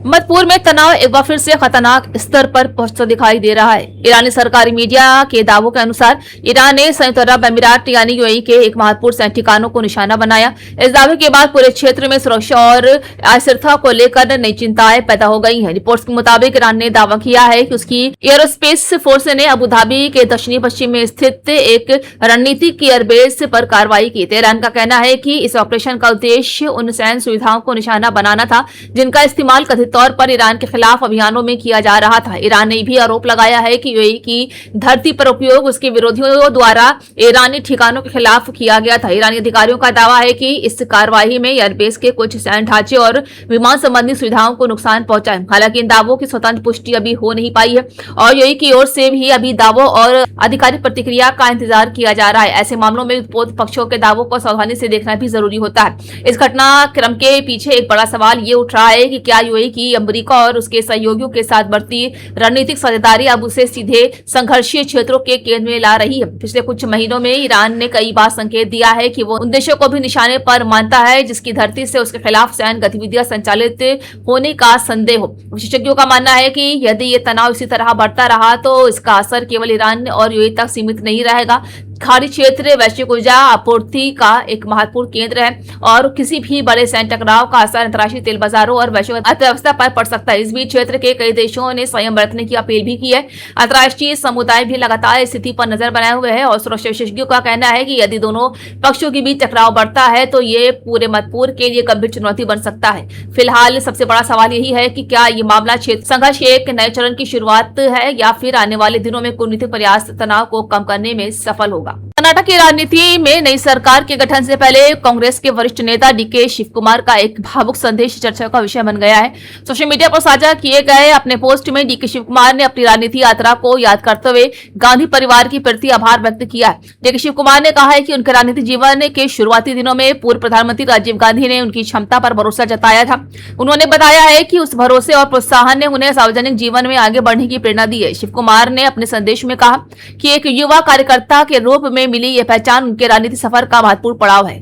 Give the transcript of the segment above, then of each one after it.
मधुपुर में तनाव एक बार फिर से खतरनाक स्तर पर पहुंचता दिखाई दे रहा है। ईरानी सरकारी मीडिया के दावों के अनुसार ईरान ने संयुक्त अरब अमीरात यानी यूएई के एक महत्वपूर्ण सैन्य ठिकानों को निशाना बनाया। इस दावे के बाद पूरे क्षेत्र में सुरक्षा और अस्थिरता को लेकर नई चिंताएं पैदा हो गई हैं। रिपोर्ट्स के मुताबिक ईरान ने दावा किया है कि उसकी एयरोस्पेस फोर्स ने अबू धाबी के दक्षिणी पश्चिम में स्थित एक रणनीतिक एयरबेस पर कार्रवाई की। ईरान का कहना है कि इस ऑपरेशन का उद्देश्य उन सैन्य सुविधाओं को निशाना बनाना था जिनका इस्तेमाल कथित तौर पर ईरान के खिलाफ अभियानों में किया जा रहा था। ईरान ने भी आरोप लगाया है कि यूएई की धरती पर उपयोग उसके विरोधियों द्वारा ईरानी ठिकानों के खिलाफ किया गया था। ईरानी अधिकारियों का दावा है कि इस कार्रवाई में एयरबेस के कुछ सैन्य ढांचे और विमान संबंधी सुविधाओं को नुकसान पहुंचा है। हालांकि इन दावों की स्वतंत्र पुष्टि अभी हो नहीं पाई है और यूएई की ओर से भी अभी दावों और आधिकारिक प्रतिक्रिया का इंतजार किया जा रहा है। ऐसे मामलों में विरोध पक्षों के दावों को सावधानी से देखना भी जरूरी होता है। इस घटनाक्रम के पीछे एक बड़ा सवाल ये उठ रहा है कि क्या यूएई की अमेरिका और उसके सहयोगियों के साथ बढ़ती रणनीतिक साझेदारी अब उसे सीधे संघर्षीय क्षेत्रों के केंद्र में ला रही है। पिछले कुछ महीनों में ईरान ने कई बार संकेत दिया है कि वो उन देशों को भी निशाने पर मानता है जिसकी धरती से उसके खिलाफ सैन्य गतिविधियां संचालित होने का संदेह हो। विशेषज्ञों का मानना है कि यदि ये तनाव इसी तरह बढ़ता रहा तो इसका असर केवल ईरान और यूएई तक सीमित नहीं रहेगा। खाड़ी क्षेत्र वैश्विक ऊर्जा आपूर्ति का एक महत्वपूर्ण केंद्र है और किसी भी बड़े सैन्य टकराव का असर अंतर्राष्ट्रीय तेल बाजारों और वैश्विक अर्थव्यवस्था पर पड़ सकता है। इस बीच क्षेत्र के कई देशों ने संयम बरतने की अपील भी की है। अंतर्राष्ट्रीय समुदाय भी लगातार स्थिति पर नजर बनाए हुए है और सुरक्षा विशेषज्ञों का कहना है कि यदि दोनों पक्षों के बीच टकराव बढ़ता है तो ये पूरे मधुपुर के लिए गंभीर चुनौती बन सकता है। फिलहाल सबसे बड़ा सवाल यही है कि क्या ये मामला क्षेत्र संघर्ष एक नए चरण की शुरुआत है या फिर आने वाले दिनों में कूटनीतिक प्रयास तनाव को कम करने में सफल होगा। कर्नाटक की राजनीति में नई सरकार के गठन से पहले कांग्रेस के वरिष्ठ नेता डीके शिव कुमार का एक भावुक संदेश चर्चा का विषय बन गया है। सोशल मीडिया पर साझा किए गए अपने पोस्ट में डीके शिव कुमार ने अपनी राजनीति यात्रा को याद करते हुए गांधी परिवार के प्रति आभार व्यक्त किया है। डीके शिव कुमार ने कहा है कि उनके राजनीतिक जीवन के शुरुआती दिनों में पूर्व प्रधानमंत्री राजीव गांधी ने उनकी क्षमता पर भरोसा जताया था। उन्होंने बताया है कि उस भरोसे और प्रोत्साहन ने उन्हें सार्वजनिक जीवन में आगे बढ़ने की प्रेरणा दी है। शिव कुमार ने अपने संदेश में कहा कि एक युवा कार्यकर्ता के रूप में मिली ये पहचान उनके राजनीतिक सफर का महत्वपूर्ण पड़ाव है।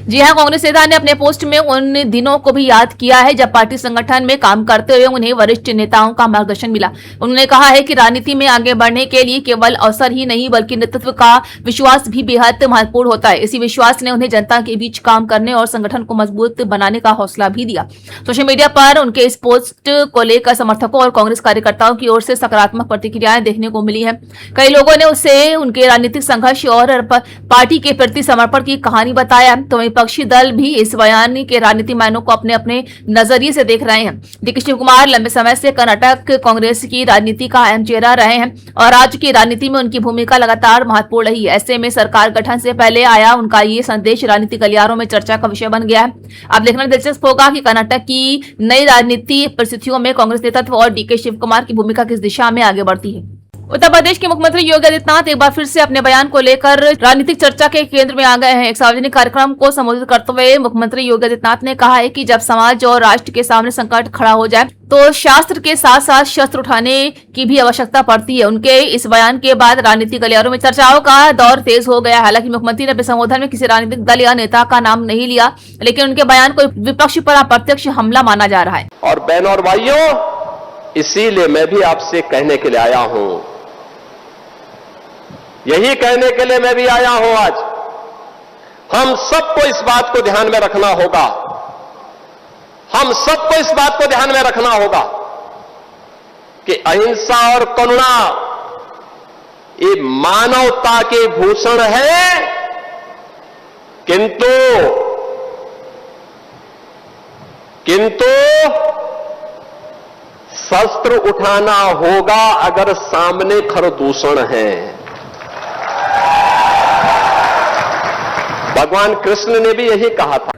जी हां, कांग्रेस नेता ने अपने पोस्ट में उन दिनों को भी याद किया है जब पार्टी संगठन में काम करते हुए उन्हें वरिष्ठ नेताओं का मार्गदर्शन मिला। उन्होंने कहा है कि राजनीति में आगे बढ़ने के लिए केवल अवसर ही नहीं बल्कि नेतृत्व का विश्वास भी बेहद महत्वपूर्ण होता है। इसी विश्वास ने उन्हें जनता के बीच काम करने और संगठन को मजबूत बनाने का हौसला भी दिया। सोशल मीडिया पर उनके इस पोस्ट को लेकर समर्थकों और कांग्रेस कार्यकर्ताओं की ओर से सकारात्मक प्रतिक्रियाएं देखने को मिली है। कई लोगों ने उसे उनके राजनीतिक संघर्ष और पार्टी के प्रति समर्पण की कहानी बताया तो विपक्षी दल भी इस बयान के राजनीतिक मायनों को अपने अपने नजरिए से देख रहे हैं। डीके शिव कुमार लंबे समय से कर्नाटक कांग्रेस की राजनीति का अहम चेहरा रहे हैं और राज्य की राजनीति में उनकी भूमिका लगातार महत्वपूर्ण रही है। ऐसे में सरकार गठन से पहले आया उनका ये संदेश राजनीतिक गलियारों में चर्चा का विषय बन गया है। अब देखना दिलचस्प होगा कि कर्नाटक की नई राजनीति परिस्थितियों में कांग्रेस नेतृत्व और डीके शिव कुमार की भूमिका किस दिशा में आगे बढ़ती है। उत्तर प्रदेश के मुख्यमंत्री योगी आदित्यनाथ एक बार फिर से अपने बयान को लेकर राजनीतिक चर्चा के केंद्र में आ गए हैं। एक सार्वजनिक कार्यक्रम को संबोधित करते हुए मुख्यमंत्री योगी आदित्यनाथ ने कहा है कि जब समाज और राष्ट्र के सामने संकट खड़ा हो जाए तो शास्त्र के साथ साथ शस्त्र उठाने की भी आवश्यकता पड़ती है। उनके इस बयान के बाद राजनीतिक गलियारों में चर्चाओं का दौर तेज हो गया। हालांकि मुख्यमंत्री ने अपने संबोधन में किसी राजनीतिक दल या नेता का नाम नहीं लिया, लेकिन उनके बयान को विपक्ष पर अप्रत्यक्ष हमला माना जा रहा है। और बहनों और भाइयों, इसीलिए मैं भी आपसे कहने के लिए आया हूं, यही कहने के लिए मैं भी आया हूं आज। हम सबको इस बात को ध्यान में रखना होगा, हम सबको इस बात को ध्यान में रखना होगा कि अहिंसा और करुणा ये मानवता के भूषण है, किंतु शस्त्र उठाना होगा अगर सामने खरदूषण है। भगवान कृष्ण ने भी यही कहा था।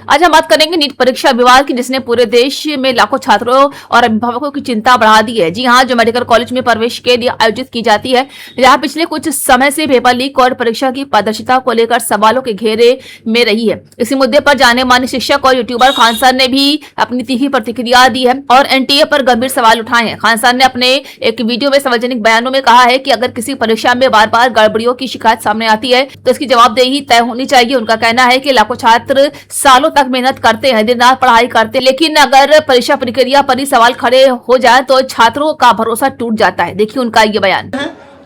आज हम बात करेंगे नीट परीक्षा विवाद की, जिसने पूरे देश में लाखों छात्रों और अभिभावकों की चिंता बढ़ा दी है। जी हां, जो मेडिकल कॉलेज में प्रवेश के लिए आयोजित की जाती है, जहां पिछले कुछ समय से पेपर लीक और परीक्षा की पारदर्शिता को लेकर सवालों के घेरे में रही है। इसी मुद्दे पर जाने माने शिक्षक और यूट्यूबर खान सर ने भी अपनी तीखी प्रतिक्रिया दी है और एनटीए पर गंभीर सवाल उठाए हैं। खान सर ने अपने एक वीडियो में सार्वजनिक बयानों में कहा है कि अगर किसी परीक्षा में बार बार गड़बड़ियों की शिकायत सामने आती है तो इसकी जवाबदेही तय होनी चाहिए। उनका कहना है कि लाखों छात्र सालों तक मेहनत करते हैं, दिन रात पढ़ाई करते हैं, लेकिन अगर परीक्षा प्रक्रिया पर ही सवाल खड़े हो जाए तो छात्रों का भरोसा टूट जाता है। देखिए उनका ये बयान।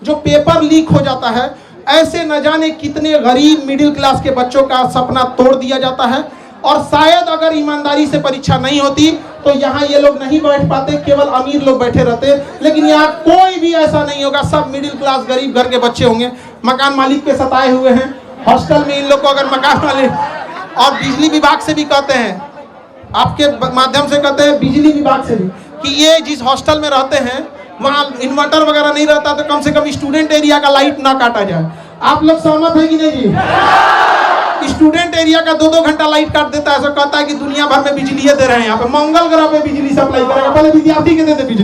जो पेपर लीक हो जाता है, ऐसे न जाने कितने गरीब मिडिल क्लास के बच्चों का सपना तोड़ दिया जाता है। और शायद अगर ईमानदारी से परीक्षा नहीं होती तो यहाँ ये लोग नहीं बैठ पाते, केवल अमीर लोग बैठे रहते। लेकिन यहाँ कोई भी ऐसा नहीं होगा, सब मिडिल क्लास गरीब घर के बच्चे होंगे। मकान मालिक के सताए हुए हैं, हॉस्टल में इन लोग को अगर मकान मालिक और बिजली विभाग से भी कहते हैं, आपके माध्यम से कहते हैं बिजली विभाग से भी, कि ये जिस हॉस्टल में रहते हैं वहाँ इन्वर्टर वगैरह नहीं रहता तो कम से कम स्टूडेंट एरिया का लाइट ना काटा जाए। आप लोग सहमत है कि नहीं जी? स्टूडेंट एरिया का 2-2 घंटा लाइट काट देता है, ऐसा कहता है कि दुनिया भर में बिजली दे रहे हैं, यहाँ पे मंगल ग्रह पे बिजली सप्लाई करेगा, पहले विद्यार्थी के दे बिजली।